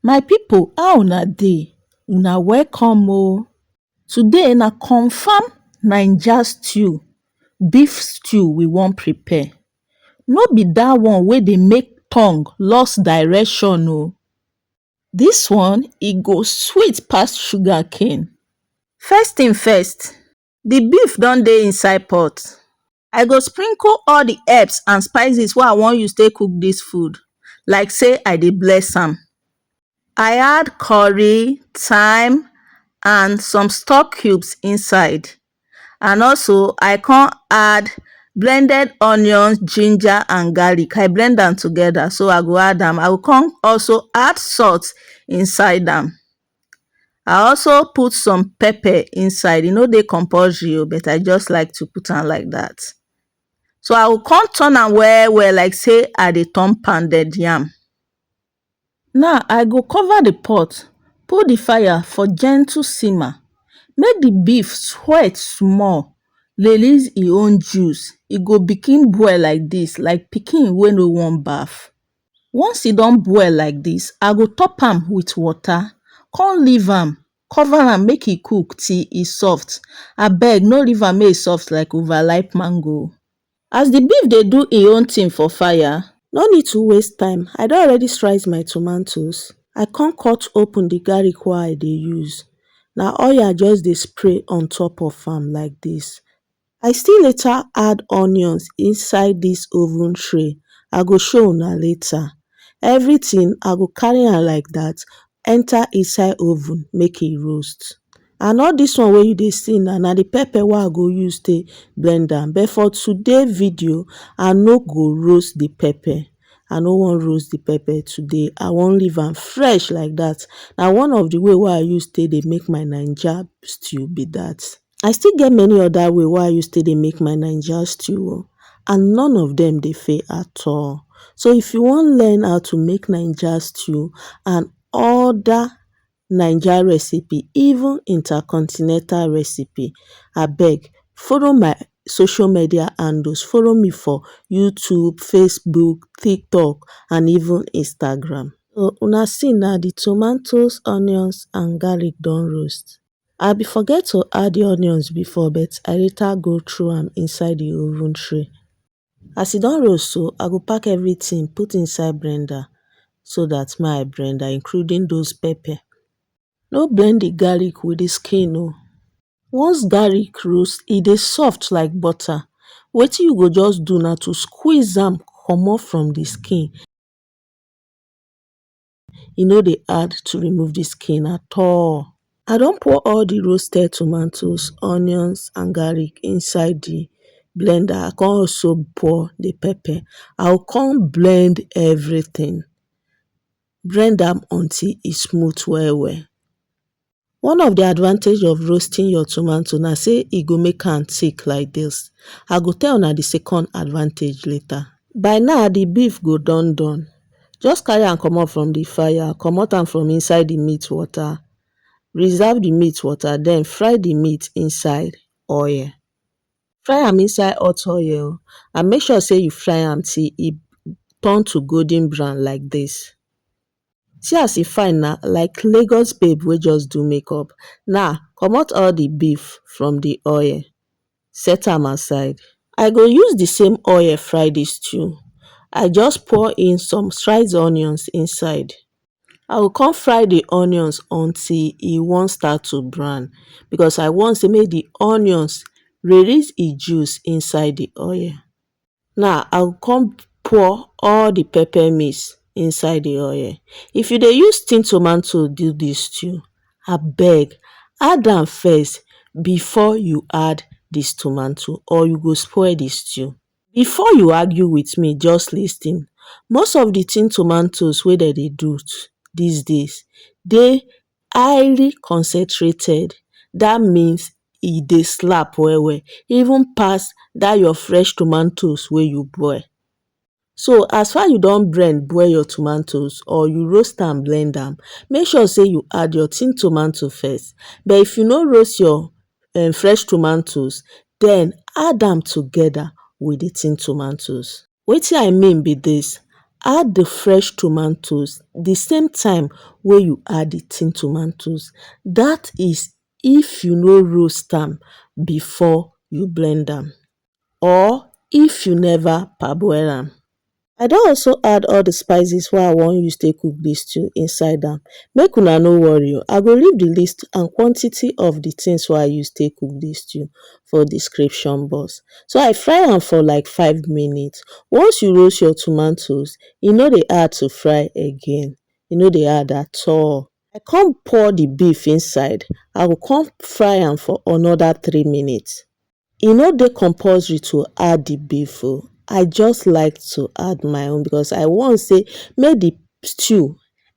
My people, how una dey? Una welcome o. Today na confirm Naija stew, beef stew we wan prepare. No be dat one wey dey make tongue lost direction o. Dis one, e go sweet pass sugar cane. First thing first, the beef don dey inside pot. I go sprinkle all the herbs and spices wey I wan use take cook dis food, like say I dey bless am. I add curry, thyme and some stock cubes inside, and also I come add blended onions, ginger and garlic. I blend am together, so I go add am. I go come also add salt inside am. I also put some pepper inside. E no dey compulsory o, but I just like to put am like that. So I go come turn am well well like say I dey turn pounded yam. Now I go cover the pot, put the fire for gentle simmer. Make the beef sweat small, release e own juice. E go begin boil like this, like pikin wey no wan baff. Once e don boil like this, I go top am with water, come leave am, cover am make e cook till e soft. Abeg, no leave am make e soft like overripe mango. As the beef dey do e own thing for fire, no need to waste time. I don already slice my tomatoes. I come cut open the garlic wey I dey use. Na oil I just dey spray on top of am like this. I still later add onions inside this oven tray. I go show una later. Everything I go carry am like that, enter inside oven make e roast. And all this one wey you dey see now, na the pepper wey I go use take blend am. But for today video, I no go roast the pepper. I no wan roast the pepper today. I wan leave am fresh like that. Na one of the way wey I use take dey make my Naija stew be that. I still get many other way wey I use take dey make my Naija stew o, and none of them dey fail at all. So if you wan learn how to make Naija stew and other Naija recipe, even intercontinental recipe, abeg follow my social media handles. Follow me for YouTube, Facebook, TikTok and even Instagram. So una see na the tomatoes, onions and garlic don roast. I be forget to add the onions before, but I later go through am inside the oven tray. As e don roast so, I go pack everything put inside blender so that my blender, including those pepper. No blend the garlic with the skin o. Once garlic roast, e dey soft like butter. Wetin you go just do na to squeeze am comot from the skin. E no dey hard to remove the skin at all. I don pour all the roasted tomatoes, onions and garlic inside the blender. I come also pour the pepper. I will come blend everything. Blend am until e smooth well well. One of the advantage of roasting your tomato na say e go make am thick like this. I go tell una the second advantage later. By now the beef go don done. Just carry am comot from the fire, comot am from inside the meat water. Reserve the meat water, then fry the meat inside oil. Fry am inside hot oil and make sure say you fry am till e turn to golden brown like this. See as e fine na, like Lagos babe wey just do makeup. Now comot all the beef from the oil, set am aside. I go use the same oil fry the stew. I just pour in some sliced onions inside. I will come fry the onions until e wan start to brown, because I want say make the onions release e juice inside the oil. Now I will come pour all the pepper mix inside the oil. If you dey use tin tomato do this stew, abeg add am first before you add this tomato, or you go spoil the stew. Before you argue with me, just lis ten. Most of the tin tomatoes wey dem dey do these days dey highly concentrated. That means e dey slap well well, even pass that your fresh tomatoes wey you boil. So as far you don boil your tomatoes, or you roast am blend am, make sure say you add your tin tomato first. But if you no roast your fresh tomatoes, then add am together with the tin tomatoes. Wetin I mean be this: Add the fresh tomatoes the same time wey you add the tin tomatoes. Dat is if you no roast am before you blend am or if you never parboil am. I don also add all the spices wey I wan use take cook dis stew inside am. Make una no worry o, I go leave the list and quantity of the things wey I use take cook dis stew for description box. So I fry am for like 5 minutes. Once you roast your tomatoes, e no dey hard to fry again, e no dey hard at all. I come pour the beef inside, I go come fry am for another 3 minutes. E no dey compulsory to add the beef o, I just like to add my own because I want say make the stew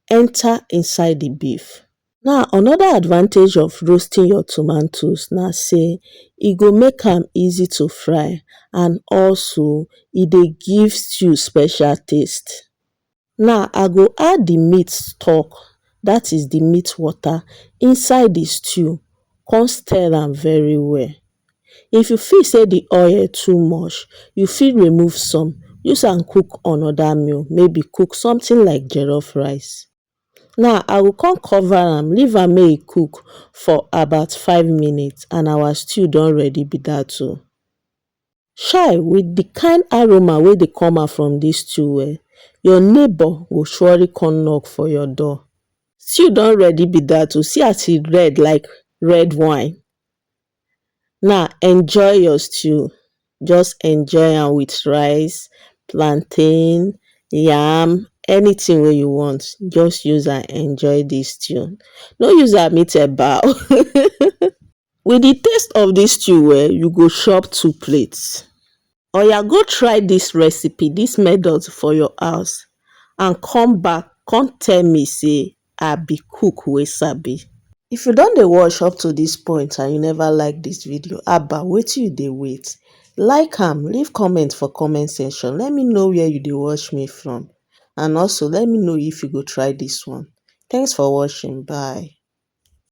enter inside the beef. Now another advantage of roasting your tomatoes na say e go make am easy to fry and also e dey give stew special taste. Now I go add the meat stock, that is the meat water, inside the stew, come stir am very well. If you feel say the oil too much, you fit remove some, use am cook another meal, maybe cook something like jollof rice. Now I go come cover am, leave am make e cook for about 5 minutes and our stew don ready be dat o. Chai, with the kind aroma wey dey come out from dis stew your neighbor go surely come knock for your door. Stew don ready be dat o, see as e red like red wine. Now enjoy your stew, just enjoy am with rice, plantain, yam, anything wey you want, just use am enjoy dis stew. No use am eat eba o. With the taste of dis stew you go chop 2 plates. Oya go try dis recipe, dis method for your house and come back come tell me say I be cook wey sabi. If you don dey watch up to dis point and you never like dis video, haba wetin you dey wait? Like am, leave comment for comment section, let me know where you dey watch me from and also let me know if you go try dis one. Thanks for watching, bye.